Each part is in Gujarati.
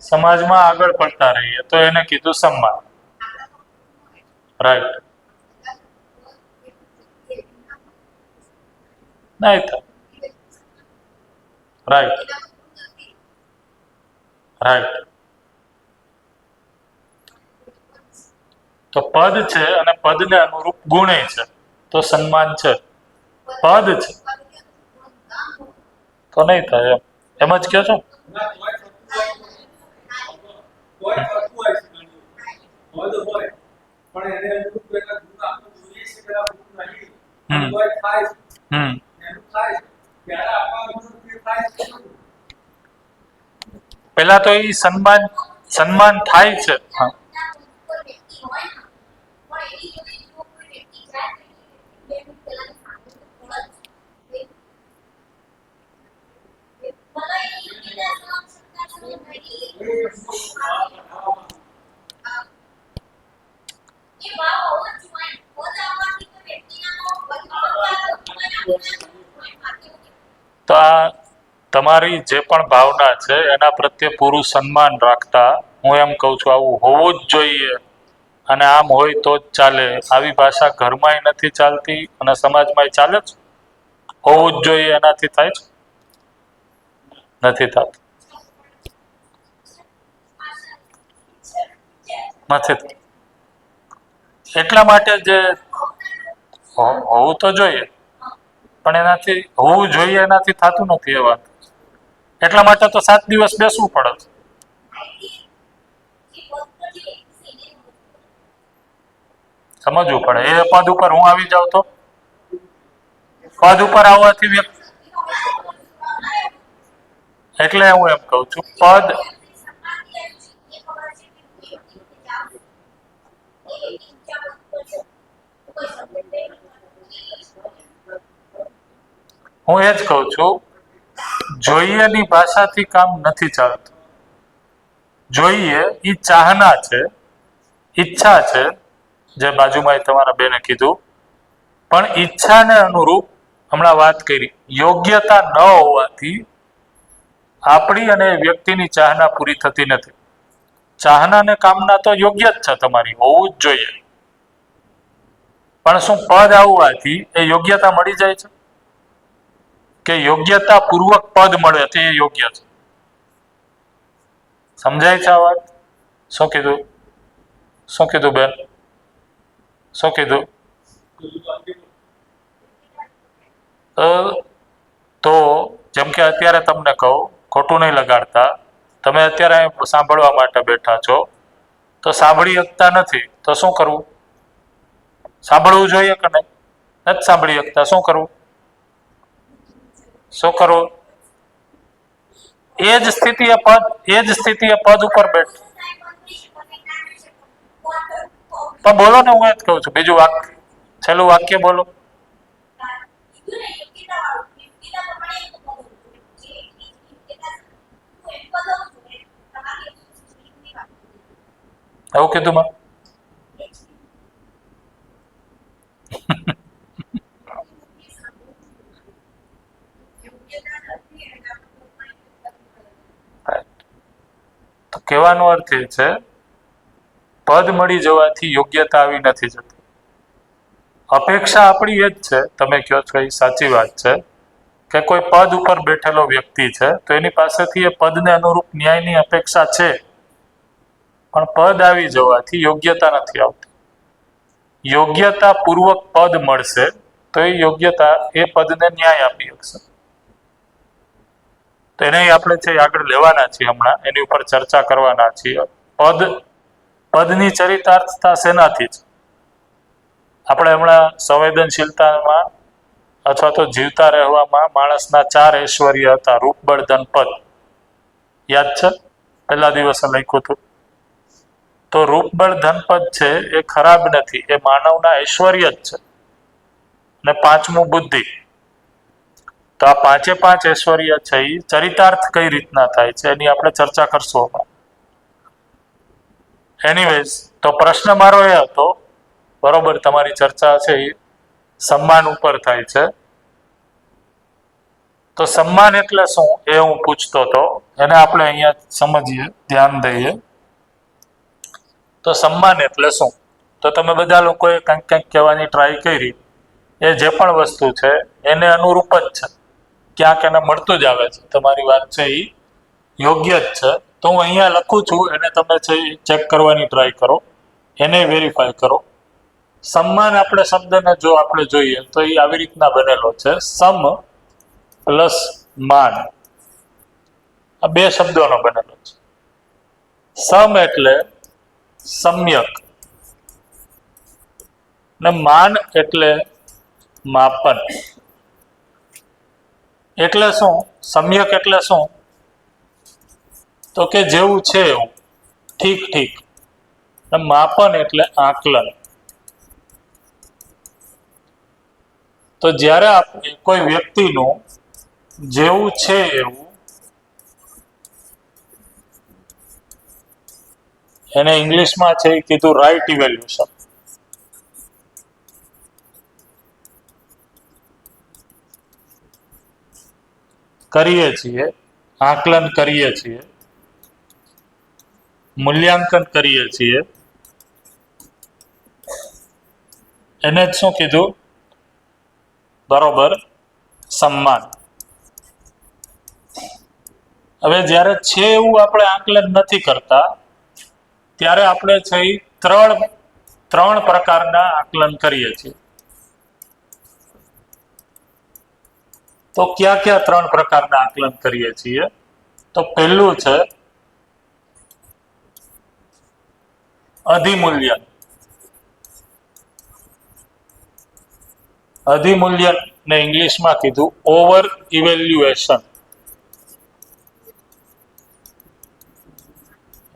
સમાજમાં આગળ પડતા રહીએ તો એને કીધું સન્માન. રાઈટ. નહીં થાય. રાઈટ. રાઈટ. તો પદ છે અને પદને અનુરૂપ ગુણે છે તો સન્માન છે. પદ છે તો નહીં થાય. એમ જ કહો છો. પેલા તો એ સન્માન થાય છે. હા. તો આ તમારી જે પણ ભાવના છે એના પ્રત્યે પૂરું સન્માન રાખતા હું એમ કહું છું આવું હોવું જ જોઈએ અને આમ હોય તો જ ચાલે. આવી ભાષા ઘરમાંય નથી ચાલતી અને સમાજમાંય ચાલે જ. હોવું જ જોઈએ એનાથી થાય છે નથી થતું. નથી થતું. એટલા માટે જે હોવું તો જોઈએ પણ એનાથી હોવું જોઈએ એનાથી થતું નથી. એ વાત એટલા માટે તો 7 દિવસ બેસવું પડે. સમજવું પડે. એ પદ ઉપર હું આવી જાઉં તો પદ ઉપર આવવાથી વ્યક્તિ એટલે હું એમ કહું છું પદ હું એ જ કહું છું જોઈએની ભાષાથી કામ નથી ચાલતું. જોઈએ એ ચાહના છે, ઈચ્છા છે, જે બાજુમાં તમારા બેને કીધું. પણ ઈચ્છાને અનુરૂપ હમણાં વાત કરી યોગ્યતા ન હોવાથી આપણી અને વ્યક્તિની ચાહના પૂરી થતી નથી. ચાહના ને કામના તો યોગ્ય જ છે, તમારી હોવું જ જોઈએ. પણ શું પદ આવવાથી એ યોગ્યતા મળી જાય છે કે યોગ્યતા પૂર્વક પદ મળે તે યોગ્ય છે? સમજાય છે આ વાત? શું કીધું? શું કીધું બેન? શું કીધું? તો જેમ કે અત્યારે તમને કહું, ખોટું નહીં લગાડતા, તમે અત્યારે સાંભળવા માટે બેઠા છો તો સાંભળી શકતા નથી તો શું કરવું? સાંભળવું જોઈએ કે નહીં? નથી સાંભળી શકતા શું કરવું? શું કરવું? એ જ સ્થિતિએ પદ ઉપર બેઠ. તો બોલો ને, હું એ જ કહું છું. બીજું વાક્ય, છેલ્લું વાક્ય બોલો. એવું કીધું માં? તો કહેવાનો અર્થ એ છે પદ મળી જવાથી યોગ્યતા આવી નથી જતી. અપેક્ષા આપણી એ જ છે, તમે કહો છો એ સાચી વાત છે કે કોઈ પદ ઉપર બેઠેલો વ્યક્તિ છે તો એની પાસેથી એ પદને અનુરૂપ ન્યાયની અપેક્ષા છે, પણ પદ આવી જવાથી યોગ્યતા નથી આવતી. યોગ્યતા પૂર્વક પદ મળશે તો એ યોગ્યતા એ પદને ન્યાય આપી શકશે. તો એને આપણે છે આગળ લેવાના છીએ, હમણાં એની ઉપર ચર્ચા કરવાના છીએ. પદની ચરિતાર્થતા શેનાથી જ આપણે હમણાં સંવેદનશીલતામાં અથવા તો જીવતા રહેવામાં માણસના 4 ઐશ્વર્ય હતા: રૂપ, બળ, ધન, પદ. યાદ છે? પહેલા દિવસે લખ્યું હતું. તો રૂપ, બળ, ધન, પદ છે એ ખરાબ નથી, એ માનવના ઐશ્વર્ય જ છે. ને 5મું બુદ્ધિ. તો આ 5 ઐશ્વર્ય છે એ ચરિતાર્થ કઈ રીતના થાય છે એની આપણે ચર્ચા કરશું હમણાં. એનીવેઝ, તો પ્રશ્ન મારો એ હતો, બરોબર, તમારી ચર્ચા છે એ સન્માન ઉપર થાય છે. તો સન્માન એટલે શું એ હું પૂછતો હતો, એને આપણે અહીંયા સમજીએ, ધ્યાન દઈએ. તો સન્માન એટલે શું? તો તમે બધા લોકોએ કંઈક કંઈક કહેવાની ટ્રાય કરી. એ જે પણ વસ્તુ છે એને અનુરૂપ જ છે, ક્યાંક એને મળતું જ આવે છે. તમારી વાત છે એ યોગ્ય જ છે. તો હું અહીંયા લખું છું, એને તમે છે એ ચેક કરવાની ટ્રાય કરો, એને વેરીફાઈ કરો. સન્માન આપણે શબ્દને જો આપણે જોઈએ તો એ આવી રીતના બનેલો છે, સમ પ્લસ માન. આ બે શબ્દોનો બનેલો છે. સમ એટલે સમ્યક ને માન એટલે માપન. એટલે શું? સમ્યક એટલે શું? તો કે જેવું છે એવું, ઠીક ઠીક. ને માપન એટલે આકલન. તો જ્યારે આપણે કોઈ વ્યક્તિનું જેવું છે એવું એને ઇંગ્લિશમાં છે એ કીધું રાઈટ ઇવેલ્યુશન. કરીએ છીએ, આકલન કરીએ છીએ, મૂલ્યાંકન કરીએ છીએ, એને જ શું કીધું? બરોબર, સન્માન. હવે જ્યારે છે એવું આપણે આકલન નથી કરતા ત્યારે આપણે છે એ ત્રણ પ્રકારના આકલન કરીએ છીએ. તો ક્યાં ક્યાં ત્રણ પ્રકારના આકલન કરીએ છીએ? તો પહેલું છે અધિમૂલ્યન. અધિમૂલ્યન ને ઇંગ્લિશમાં કીધું ઓવર ઇવેલ્યુએશન.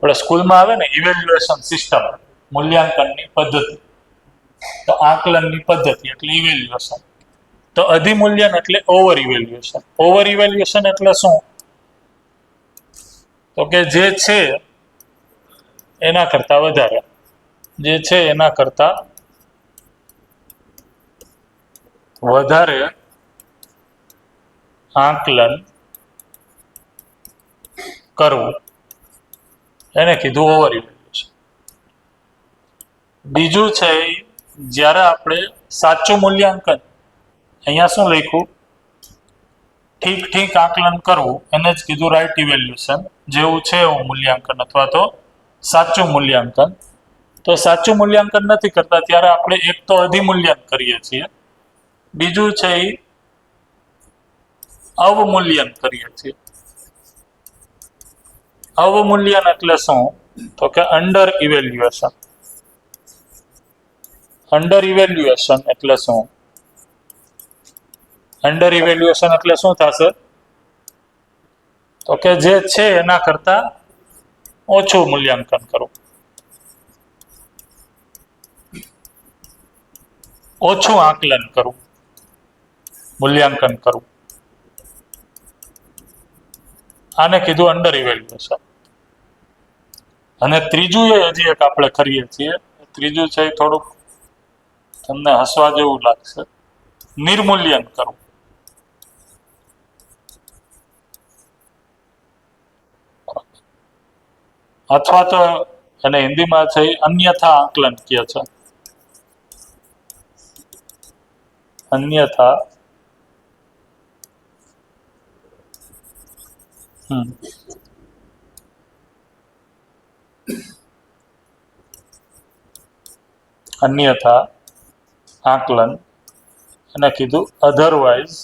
આપણે સ્કૂલમાં આવે ને ઇવેલ્યુએશન સિસ્ટમ, મૂલ્યાંકનની પદ્ધતિ. તો આકલનની પદ્ધતિ એટલે ઇવેલ્યુએશન. તો અધિમૂલ્યન એટલે ઓવર ઇવેલ્યુએશન. ઓવર ઇવેલ્યુએશન એટલે શું? તો કે જે છે એના કરતા વધારે, જે છે એના કરતા વધારે આકલન કરવું, એને કીધું ઓવર ઇવેલ્યુએશન. બીજું છે જ્યારે આપણે સાચું મૂલ્યાંકન, અહીંયા શું લખ્યું? ઠીક ઠીક આકલન કરવું, એને જ કીધું રાઈટ ઇવેલ્યુએશન. જેવું છે એવું મૂલ્યાંકન અથવા તો સાચું મૂલ્યાંકન. તો સાચું મૂલ્યાંકન નથી કરતા ત્યારે આપણે એક તો અધિમૂલ્યન કરીએ છીએ, બીજું છે એ અવમૂલ્યન કરીએ છીએ. અવમૂલ્યન એટલે શું? તો કે અંડર ઇવેલ્યુએશન. અંડર ઇવેલ્યુએશન એટલે શું? અંડર ઇવેલ્યુએશન એટલે શું થશે? તો કે જે છે એના કરતા ઓછું મૂલ્યાંકન કરવું, ઓછું આકલન કરવું, મૂલ્યાંકન કરવું. આને કીધું અંડર ઇવેલ્યુએશન. અને ત્રીજું એ હજી એક આપણે કરીએ છીએ. ત્રીજું છે એ થોડુંક તમને હસવા જેવું લાગશે, નિર્મૂલ્યન કરવું. અથવા તો એને હિન્દીમાં છે અન્યથા આકલન કહે છે. અન્યથા અન્યથા આકલન, અને કીધું અધરવાઇઝ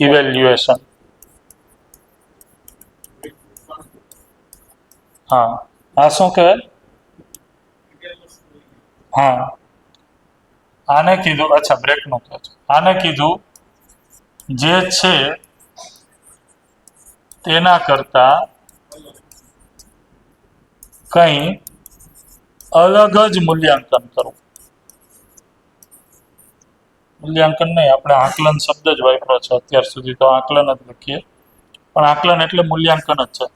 ઇવેલ્યુએશન. હા, આ શું કહેવાય? હા, આને કીધું, અચ્છા બ્રેકનું કહે છે. આને કીધું જે છે તેના કરતા કંઈ અલગ જ મૂલ્યાંકન કરવું. મૂલ્યાંકન નહીં, આપણે આકલન શબ્દ જ વાપરો છે અત્યાર સુધી, તો આકલન જ લખીએ. પણ આકલન એટલે મૂલ્યાંકન જ છે.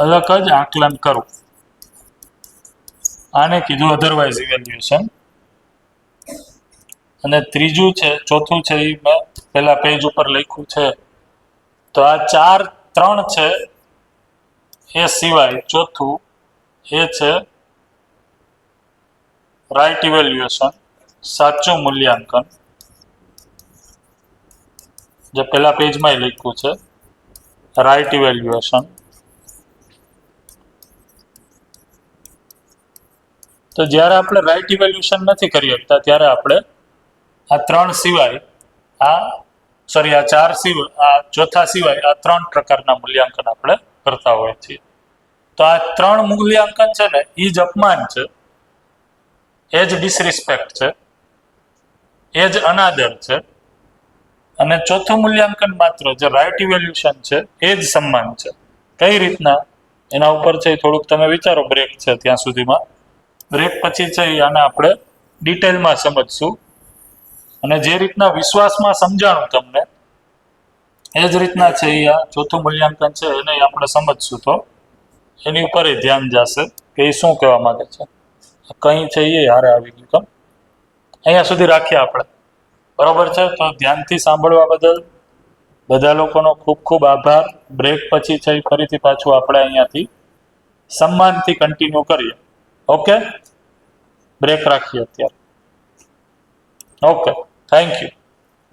અલગ જ આકલન કરવું, આને કીધું અધરવાઇઝ ઇવેલ્યુએશન. અને ત્રીજું છે, ચોથું છે એ મેં પેલા પેજ ઉપર લખ્યું છે. તો આ 3 છે એ સિવાય ચોથું એ છે રાઇટ ઇવેલ્યુએશન, સાચું મૂલ્યાંકન, જે પેલા પેજમાં લખ્યું છે રાઇટ ઇવેલ્યુએશન. તો જ્યારે આપણે રાઇટ ઇવેલ્યુએશન નથી કરી શકતા ત્યારે આપણે આ 3 સિવાય આ 4 સિવાય આ ચોથા સિવાય આ 3 પ્રકારના મૂલ્યાંકન આપણે કરતા હોઈએ છીએ. તો આ 3 મૂલ્યાંકન છે ને એ જ અપમાન છે, એ જ ડિસરિસ્પેક્ટ છે, એ જ અનાદર છે. અને ચોથું મૂલ્યાંકન માત્ર જે રાઇટ ઇવેલ્યુએશન છે એ જ સન્માન છે. કઈ રીતના એના ઉપર છે થોડુંક તમે વિચારો. બ્રેક છે ત્યાં સુધીમાં, બ્રેક પછી છે આને આપણે ડિટેલમાં સમજશું. અને જે રીતના વિશ્વાસમાં સમજાણું તમને એ જ રીતના છે એ આ ચોથું મૂલ્યાંકન છે એને આપણે સમજશું. તો એની ઉપર એ ધ્યાન જશે કે એ શું કહેવા માંગે છે. કંઈ છે એ હારે આવી ગયું. કેમ અહીંયા સુધી રાખીએ આપણે, બરોબર છે? તો ધ્યાનથી સાંભળવા બદલ બધા લોકોનો ખૂબ ખૂબ આભાર. બ્રેક પછી છે ફરીથી પાછું આપણે અહીંયાથી સન્માનથી કન્ટિન્યુ કરીએ. ઓકે, બ્રેક રાખીએ અત્યારે. Okay, thank you.